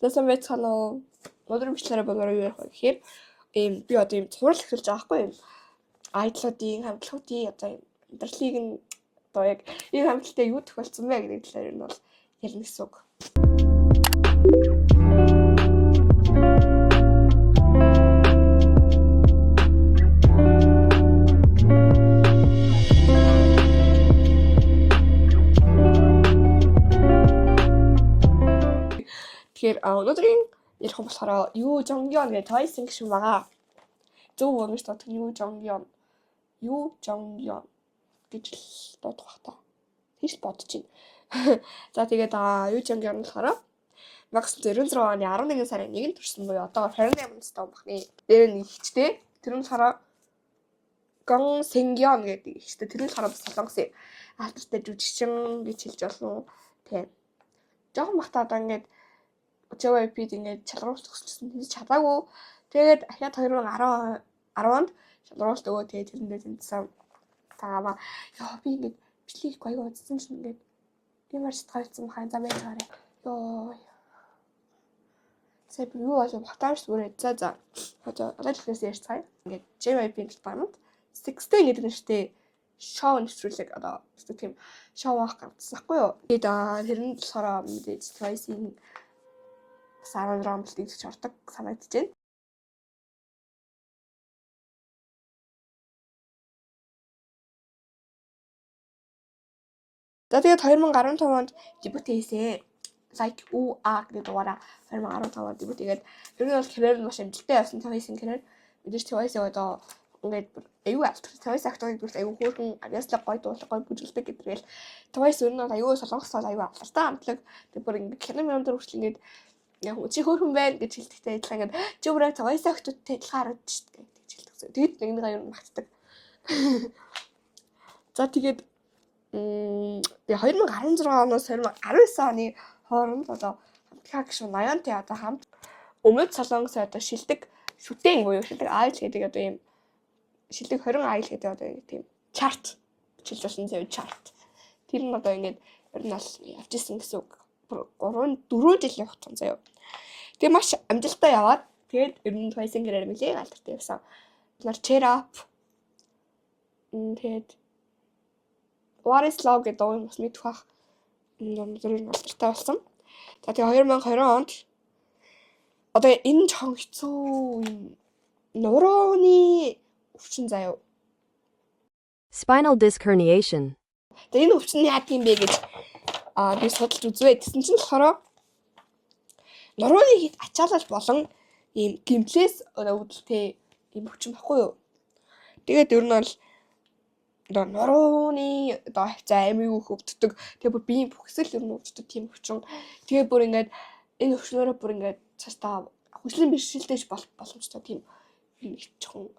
Тэсэн байцгаана. Өнөөдөр бичлэрээ болоор юу ярих вэ гэхээр би одоо ийм цуврал эхэлж байгаа байхгүй юм. Айдлуудын хамтлагуудын одоо амьдралыг нь одоо яг энэ хамтлагтай юу тохиолдсон бэ гэдэг талаар нь бол ярина гэсэн үг. Тэгэхээр өнөөдрийн ярих юм болохоор Юу Жонгён гэдэг Twice гişүн байгаа. Зөв үнэш тоо Юу Жонгён гэж л бодох бах та. Тийш бодож байна. За тэгээд Юу Жонгён болохоор 1996 оны 11 сарын 1-нд төрсөн буюу одоо 28 настай бахны. Дээр нь ихчтэй. Тэр нь болохоор Гон Сэнгён гэдэг ихчтэй. Тэр нь болохоор солонгосын алдартай жүжигчин гэж хэлж болно. Тийм. Жохон бахта одоо ингээд JYP-д ингээд шалгаруулалт өгсөн чинь чадаагүй. Тэгээд ахаад 2010 онд шалгаруулалт өгөө тэгээд тэрэндээ тэнцсэн. Таамаа яа би ингээд бичлэг гайгүй үзсэн чинь ингээд ямар шатгаалцсан хаан зам яаж гараа. Йоо. Сая би юу болов батамш бүрээ за. Одоо алгаас ярьцгаая. Ингээд JYP-ийн талбарт 16 гэдэг нэртэй шоу нэвтрүүлэг одоо тийм шоу авах гэсэн байхгүй юу. Тэгээд тэрэн болохоор мэдээж Twice-ийн Саран ромлтыг ч ордог санагдаж байна. За тэгээд 2015 онд дебют хийсэн. Like гэдэг дугаараа 2015 онд дебют хийгээд ер нь бол карьер нь маш амжилттай явсан Twice-ийн карьер. Мэдээж Twice одоо ингээд аюу алт Twice актыг бүрт аюу хөөрхөн авьяаслаг гой дуулах гой бүжгэлдэг гэдгээл Twice ер нь бол аюу солонгос бол аюу алдартай хамтлаг. Тэгээд бүр ингээд хятад хүртэл ингээд яг чи хөөрхөн байна гэж хэлдэгтэй адилхан ингээд чи бүрээ Twice актуудтай адилхан харагдаж шүү дээ гэж хэлдэг. Тэгэд нэг аюу магтдаг. За тэгээд 2016 оноос 2019 оны хооронд одоо хамтлаг гişүн 80-тай одоо хамт өмнөд солонгос одоо шилдэг шүтэн буюу шилдэг айл гэдэг одоо ийм шилдэг 20 айл гэдэг одоо тийм чарт хэлж болсон зөв чарт. Тэр нь одоо ингээд ер нь бол явж исэн гэсэн үг. 3-4 жил явах тун заяа. Тэгээ маш амжилттай яваад тэгээд ер нь Twice-ийн карьер нэлээд алдартай явсан. Нар Cheer Up тэгээд What is Love гэдэг уу бас мэдэх бах. Өнөөдөр алдартай болсон. За тэгээ 2020 онд одоо энэ чон хэцүү юм нурууны өвчин заяа. Spinal disc herniation. Тэгээ энэ өвчин яадаг юм бэ гэж би судалж үзвэ. Тэсэн чинь болохоор нурууны хит ачаалал болон ийм гимтлээс үүдэлтэй ийм өвчин баггүй юу. Тэгээд ер нь бол одоо нурууны одоо хавцаа амиг хөвддөг. Тэгээ бүр биеийн бүхсэл ер нь өвддөг тийм өвчин. Тэгээ бүр ингээд энэ өвчнөөрөө бүр ингээд цаастаа хүслийн бэрхшээлтэйж боломжтой тийм жоохон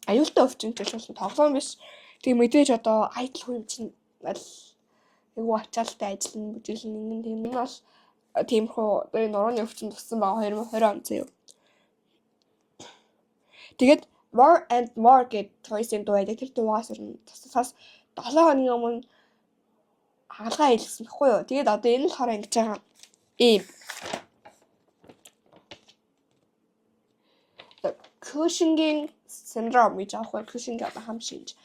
аюултай өвчин гэж болсон тоглоом биш. Тэгээ мэдээж одоо айдл хүн чинь айгу ачаалтай ажиллана бүжиглэн тийм нь бол тиймэрхүү одоо нурууны өвчин туссан байгаа 2020 он заяа. Тэгээд More and More гэдэг Twice-ийн дуу байдаг. Тэр дуугаас ер нь тусаас 7 хоногийн өмнө хаалгаа хийлгэсэн баггүй юу. Тэгээд одоо энэ л хороо ингэж байгаа ийм Cushing syndrome гэж аахгүй Cushing одоо хам шинж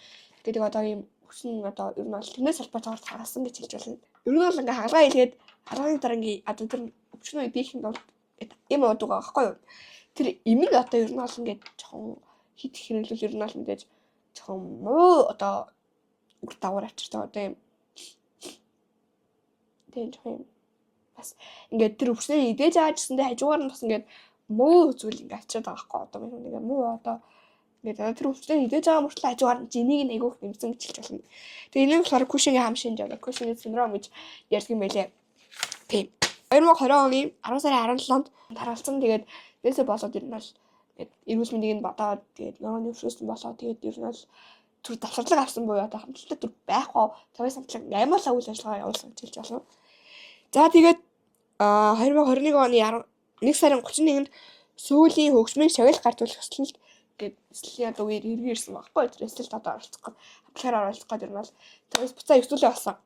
гэдэг одоо ийм өвчин одоо ер нь бол тэрнээс салбартаар гаргасан гэж хэлж байна. Ер нь бол ингээ хаалгаа хийлгээд хаалганы дараа ингээ одоо тэр өвчнөө биехийн бол ийм уудаг байгаа байхгүй юу. Тэр эмэг одоо ер нь бол ингээ жоохон хит хэрэглүүл ер нь бол мэдээж жоохон муу одоо үр дагавар авчиртай одоо ийм тийм жоохон бас ингээ тэр өвчнөө идэж байгаа гэсэндээ хажуугаар нь бас ингээ муу зүйл ингээ авчирдаг байгаа байхгүй одоо ингээ муу одоо ингээд тэр өвчнөө идэж байгаа мөртлөө хажуугаар нь энийг нь айгүйх нэмсэн гэж хэлж болно. Тэгээ энэ болохоор Cushing хам шинж одоо Cushing syndrome гэж ярьдаг юм байлээ. Тийм. 2020 оны 10 сарын 17-нд таралцсан. Тэгээд дээсээ болоод ер нь бол эрүүл мэндийг нь бодоод тэгээд нурууны өвчнөөс болоод тэгээд ер нь бол түр давтарлаг авсан буюу одоо хамтлагтай түр байхгүй Twice хамтлаг аймаалаа үйл ажиллагаа явуулсан гэж хэлж байна. За тэгээд 2021 оны 1 сарын 31-нд сүүлийн хөгжмийн шагнал гартуулах ёслолд гээд эслийн одоо үеэр ирсэн байхгүй тэр эсэлд одоо оролцох гээд хамтлагаар оролцох гээд ер нь бол Twice буцаа өвсүүлээ болсон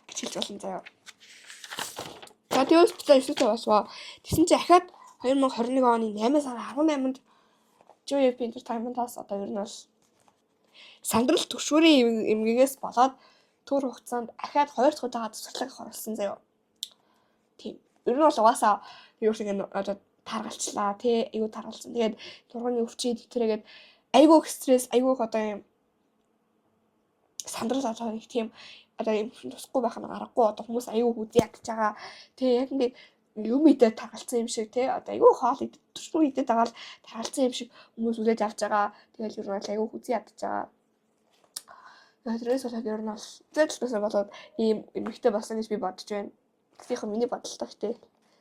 гэж хэлж болно заяа. За тэгвэл битээ 9 цаг болсоо. Тэгсэн чи ахаад 2021 оны 8 сарын 18-нд Joy Entertainment-аас одоо ер нь бол сандрал төвшүүрийн эмгэгээс болоод түр хугацаанд ахаад 2 дахь удаа тусгалыг оруулсан заяа. Тийм. Ер нь бол угаасаа юу гэх юм одоо таргалчлаа тий айгу таргалсан. Тэгээд турганы өвчид тэргээд айгу стресс айгу одоо юм сандрал одоо нэг тийм одоо юм тусахгүй байх нь аргагүй одоо хүмүүс айгу хүзий ядж байгаа. Тэгээ яг ингээд юм идэ таргалсан юм шиг тий одоо айгу хоол идэ төшмөр идэ тагаал таргалсан юм шиг хүмүүс үлээж авч байгаа. Тэгэл ер нь бол айгу хүзий ядж байгаа. Тэрээс болоод ер нь бол зэвсэлсэн болоод ийм эмэгтэй болсон гэж би бодож байна. Тэгэх миний бодолтой тий.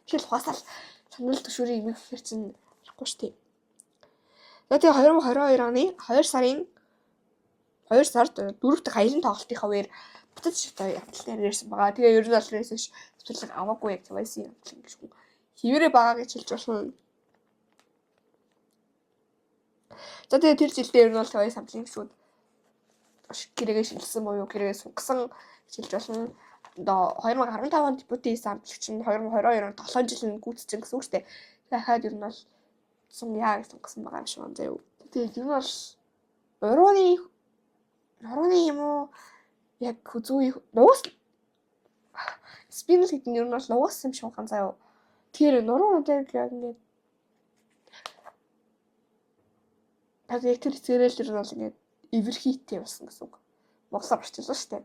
Хэл ухаасаа сандрал төвшүүрийн эмэг гэхэр чинь ярихгүй шүү дээ. За тэгээ 2022 оны 2 сард 4 дахь аялын тоглолтынхаа үеэр буцаж шивтэй явдлаар ирсэн байгаа. Тэгээ ер нь бол рейсэж зөвлөг аваагүй яг байсан юм гэж хүн хിവэрэ байгаа гэж хэлж болно. За тэгээ тэр жилдээ ер нь бол тавай самтлын гişүүд гэрээгээ шилжсэн буюу гэрээгээ сунгасан гэж хэлж болно. Одоо 2015 онд дебютийн самтлагч нь 2022 онд 7 жилийн гүйцэтгэн гэсэн үг шүү дээ. Дахиад ер нь бол сунгая гэж сунгасан байгаа юм шиг байна заяа. Тэгээ ер нь бол Нурууны юм уу яг зүй нуус спинал гэдэг нь ер нь бол нуус юм шиг байна заяа. Тэр нуруунуудыг яг ингээд яг тэр зэрэл ер нь бол ингээд эверхийтэй болсон гэсэн үг. Монголоор орчуулсан шүү дээ.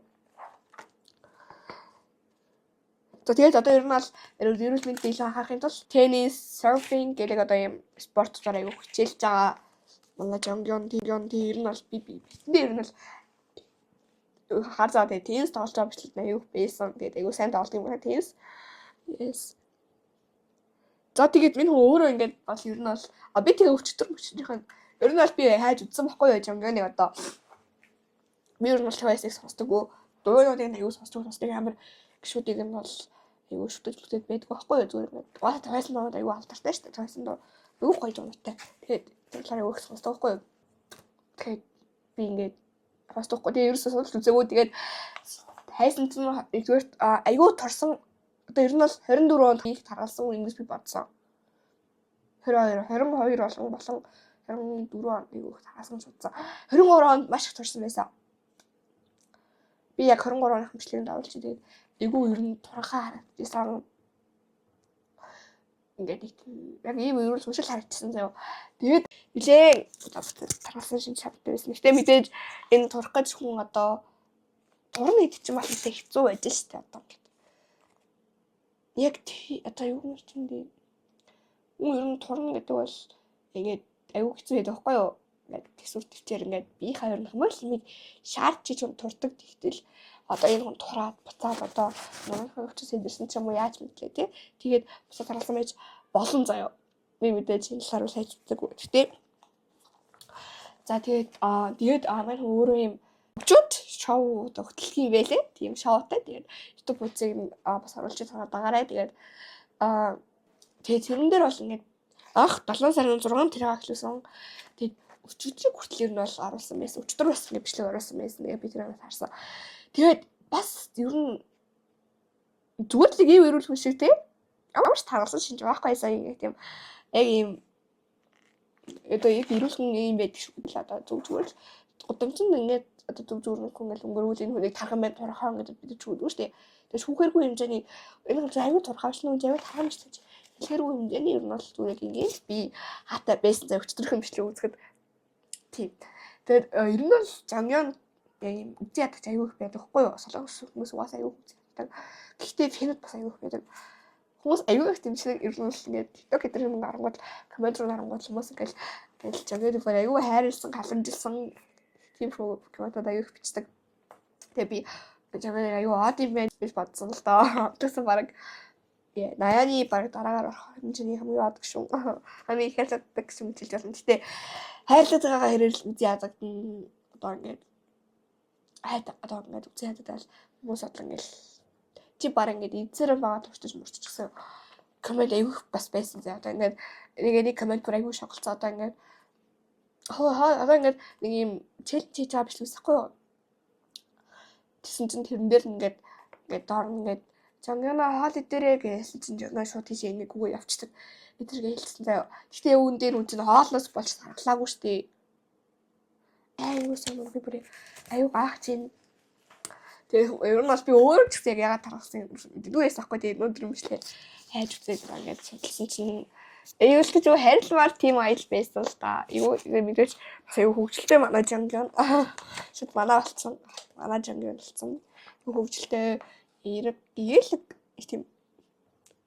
За тэгээд одоо ер нь бол эрүүл мэндийг илүү анхаарахын тулд теннис, серфинг гэдэг одоо юм спортоор аягүй хичээлж байгаа. Манай жонгён ер нь бол би ер нь бол хар заа тэгээд теннис тоглож байгаа бичлэг аягүй байсан. Тэгээд аягүй сайн тоглох юм байна теннис. Yes. За тэгээд минь өөрөө ингээд бол ер нь бол би тэгээ өчтөрийнхээ ер нь бол би хайж үзсэн байхгүй юу жонгёныг одоо би ер нь бол тавайсыг сонсдоггүй. Дуунуудыг аягүй сонсдог амар гişүүдийг нь бол аягүй шүтэж бүтэд байдаг байхгүй юу зүгээр ингээд угаасаа тавайсан доо аягүй алдартай шүү дээ тавайсан доо аягүй гоё жонтой. Тэгээд тэр талаар аягүй сонсдог байхгүй юу. Тэгээд би ингээд сонсдоггүй. Тэгээд ерөөсөө сонсож үзээгүй. Тэгээд хайсан чинь нэгдүгээр аягүй торсон одоо ер нь бол 24 онд хийх таргалсан ингэж би бодсон. 22 болон 24 онд аягүй таргалсан ч бодсон. 23 онд маш их торсон байсан. Би яг 23 оны хэмжлэгэнд оруулж тэгээд аягүй ер нь турхаа харагдсан. Ингээд яг ийм ерөөл сүншил харагдсан заяа. Тэгээд нилээн таргалсан шинж шаттай байсан. Гэтэ мэдээж энэ турах гэж хүн одоо турна гэдэг чинь маш их хэцүү байж штэ одоо ингээд. Яг одоо юу юм чинь дээ. Ер нь турна гэдэг бол ингээд аягүй хэцүү байдаг байхгүй юу? Яг төсвөр төвчээр ингээд би хоёр нэмэл нэг шаарч чиж турдаг тэгтэл одоо энэ хүн тураад буцаад одоо нурынхаа өвчс хэдэрсэн ч юм уу яаж мэдлээ тий. Тэгээд буцаад таргалсан байж болон заяа. Би мэдээж энэ талаар сайн хэлдэг. Гэтэ за тэгээд маань өөрөө юм өчүүд шоу тогтолцох юм байлээ. Тийм шоутай. Тэгээд YouTube үзийг бас оруулж байгаарай. Тэгээд тэгээд тэрэн дээр бол ингээд анх 7 сарын 6 тэрэг эхлүүлсэн. Тэгээд өчигдрийг хүртэл ер нь бол оруулсан байсан. Өчигдөр бас ингээд бичлэг оруулсан байсан. Тэгээд би тэрийг харсан. Тэгээд бас ер нь зүгээр л ийм эрүүл хүн шиг тий. Ямар ч таргалсан шинж байхгүй сая гэх тийм яг ийм одоо яг эрүүл хүн ийм байдаг шүү дээ. Одоо зүгээр л гудамжинд ингээд одоо зүгээр хүн ингээд өнгөрүүл энэ хүнийг тархан байна турхаа ингээд бид ч үгүй шүү дээ. Тэгээд шүүхэргүй хэмжээний энэ аюу турхаавч нүг аюу тархамж гэж хэлэхэргүй хэмжээний ер нь бол зүгээр ингээд би хаатай байсан зав өчтөрх хэмжлэг үзэхэд тийм. Тэгээд ер нь бол жамьян яг юм үзий ядаж аюу их байдаг хгүй юу? Солонгос хүмүүс угаасаа аюу үзий яддаг. Гэхдээ фэнүүд бас аюу их байдаг. Хүмүүс аюу их тэмцэлэг ер нь л ингээд TikTok гэдэг юм арангууд коммент руу арангууд хүмүүс ингээд жагээд аюу хайрлсан, халамжилсан тийм шоу комментод аюу их бичдэг. Тэгээ би жагаад аюу ад юм байна гэж бодсон л доо. Тэгсэн баг 80-ны баг дараагаар орох хэмжээний хамгийн ад гişүн. Хамгийн их хайрлагддаг гişүн хэлж болно. Гэтэ хайрлаад байгаагаа хэрэг үзий яддаг одоо ингээд одоо ингээд үзий яддаг хүмүүс бодлоо ингээд чи баг ингээд эзэрэн байгаа турчиж мурччихсан коммент аюу бас байсан зэ одоо ингээд нэг коммент бүр аюу шоголцоо одоо ингээд одоо ингээд нэг юм челленж хийж байгаа бичлэг үсэхгүй юу. Тэсэн чинь тэрэн дээр ингээд доор ингээд Жангана хоол идэрээ гэсэн чинь жангана шууд тийш ингэ гүгөө явчихдаг. Эдэргээ хэлсэн заяа. Гэхдээ үүн дээр үн чинь хоолноос болж сарлаагүй штий. Аюу санаа би бүр аюу gaах чинь. Тэгээ ер нь бас би өөрөө ч гэсэн яг яагаад тархсан юм дүүээс ахгүй тэгээ өнөөдөр юм шлээ. Хайж үзээд байгаа гэж судалсан чинь аюул гэж харилцмаар тийм аял байсан л да. Юу мэдээж бас аюу хөвгчлээ манай жанган. Шууд манай болцсон. Манай жанган болцсон. Хөвгчлээ эрэг ээлэг тийм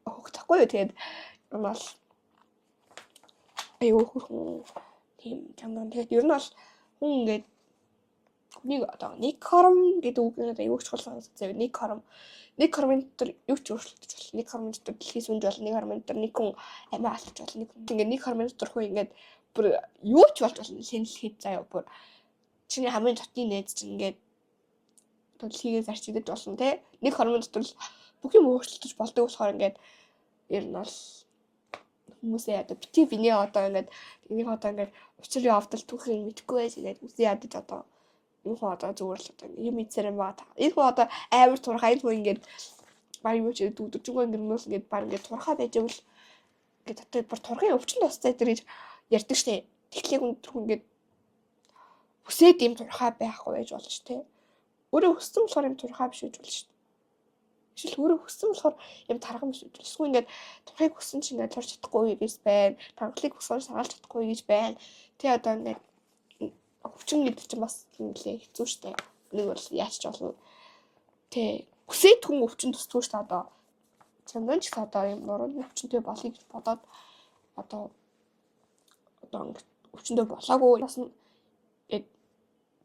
хөвгөхгүй юу тэгээд бол аюу хөрхөн тийм жанган тэгээд ер нь бол хүн ингээд нэг одоо нэг хором гэдэг үг нь аюу чухал санагдаж байна. Нэг хормын дотор юу ч өөрчлөгдөж болно. Нэг хормын дотор дэлхийс үнж болно. Нэг хормын дотор нэг хүн амиа алдаж болно. Ингээд нэг хормын дотор хүн ингээд бүр юу ч болж болно. Сэнэлхэд заяа бүр чиний хамгийн дотны нээз чинь ингээд төлхийгээ зарчигдаж болно те. Нэг хормын дотор бүх юм өөрчлөгдөж болдог болохоор ингээд ер нь бол хүмүүсээ одоо бити биний одоо ингээд энийг одоо ингээд учрын авдал түүхийг мэдхгүй байж ингээд үсээ ядаж одоо энэ хоо одоо зүгээр л одоо юм ийцэр юм ба. Энэ хоо одоо амар турхаа энэ хоо ингээд баг юу ч дүүдэрчгүй ингэрнээс ингээд баг ингээд турхаа байж байвал ингээд одоо бүр турхын өвчин тусцаа дээр гэж ярьдаг штэ. Тэгэхээр хүн ингээд хүсээд юм турхаа байхгүй байж болно ш тэ. Өөрөө хүссэн болохоор юм турхаа биш байж болно ш. Эсвэл өөрөө хүссэн болохоор юм тарган биш байж. Эсвэл ингээд турхыг хүссэн чинь ингээд турч чадахгүй гэж байна. Тархлыг хүссэн сагалж чадахгүй гэж байна. Тэ одоо ингээд өвчин гэдэг чинь бас нэлээ хэцүү штэ. Нэг бол яаж ч болно. Тэ хүсээд хүн өвчин тусдгүй штэ одоо. Чамдан ч одоо юм нурууны өвчнөд болъё гэж бодоод одоо өвчнөд болоогүй бас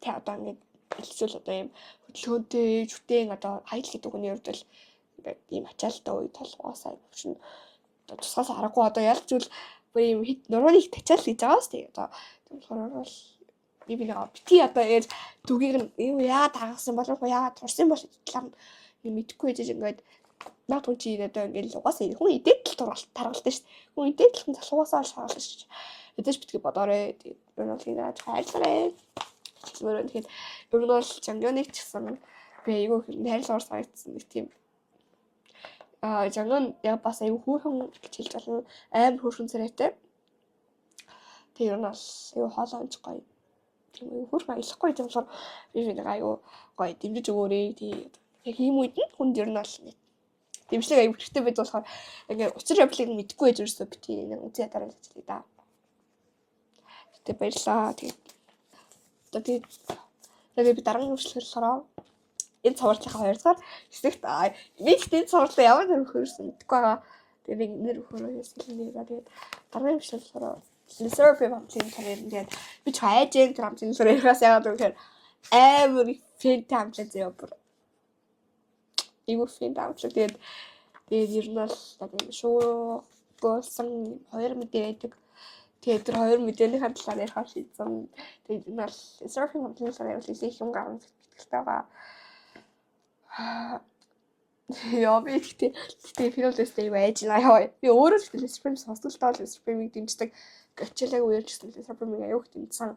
тэ одоо ингээд хэлцүүл одоо юм хөдөлгөөнтэй жүтээн одоо хаял гэдэг үгний хувьд бол ингээд ийм ачаалттай үе толгоосаа өвчин одоо тусгаас аргагүй одоо ялч үл юм хэд нурууны тачаал гэж байгаа штэ. Одоо тэгэхээр бол би нэг бити одоо яаж дүгийг нь яагаад тагсан болов уу яагаад турсан бол талаар нь мэдэхгүй гэж ингээд наад хүн чи одоо ингээд угаасаа хүн идээд л таргалтай шүү дээ. Хүн идээд л хүн залуугаасаа шаардлаа шүү. Эдэж битгий бодоорой. Тэгээд ер нь бол ингээд хайрлаарай. Зүгээр тэгэхээр ер нь бол жангоныг ч гэсэн би айгүй хайрлаар санагдсан нэг тийм жангон яг бас айгүй хөөрхөн гэж хэлж болно. Амар хөөрхөн царайтай. Тэр нь бол айгүй хоолойч гоё. Тийм хөөрхөн аялахгүй юм болохоор би нэг айгүй гоё дэмжиж өгөөрэй. Яг ийм үед нь хүнд ер нь бол дэмжлэг аюу хэрэгтэй байж болохоор ингээд учир явдлыг мэдэхгүй байж ерөөсөө бити нэг үзээ дараа л ажиллая да. Тэгтээ баярлаа. Тэгээд би дараагийн хөвчлөөр болохоор энэ цувралынхаа 2 дахь хэсэгт би ихтэй цувралаа ямар нэр хөрсөн мэдэхгүй байгаа. Тэгээд нэг нэр хөрөө хэлнэ. Тэгээд дараагийн хөвчлөөр болохоор Reserve хамтлын карьер ингээд би ч хайж энэ хамтлын карьераас яагаад гэвэл амар фэн хамтлаа зөө бүр игүүр фэн хамтлаа тэгээд ер нь бол шуу болсон 2 мэдээ байдаг. Тэгээд тэр 2 мэдээний хамтлаар ярих шийдсэн. Тэгээд энэ бол Reserve хамтлын карьер их юм гаргах хэрэгтэй байгаа. Яа би тэгтээ финалисттэй байж наа. Би өөрөө л Reserve сонсголтоо Reserve-ийг дэмждэг. Гачлагаа үерчсэн Reserve-ийг аюух дэмжсэн.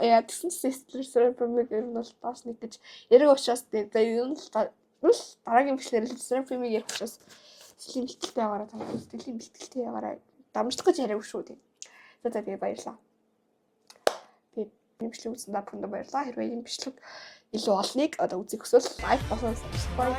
Яа тэгсэн Reserve-ийг ер нь бол бас нэг гэж яриг учраас тэгээд ер нь л дараагийн бичлэр Reserve-ийг ярих учраас сэтгэлийн бэлтгэлтэй байгаараа танаа сэтгэлийн бэлтгэлтэй байгаараа дамжлах гэж яриаг шүү дээ. За тэгээ баярлаа. Тэгээд бичлэг үзсэн та бүхэнд баярлаа. Хэрвээ энэ бичлэг илүү олныг одоо үзэх хүсвэл лайк болон subscribe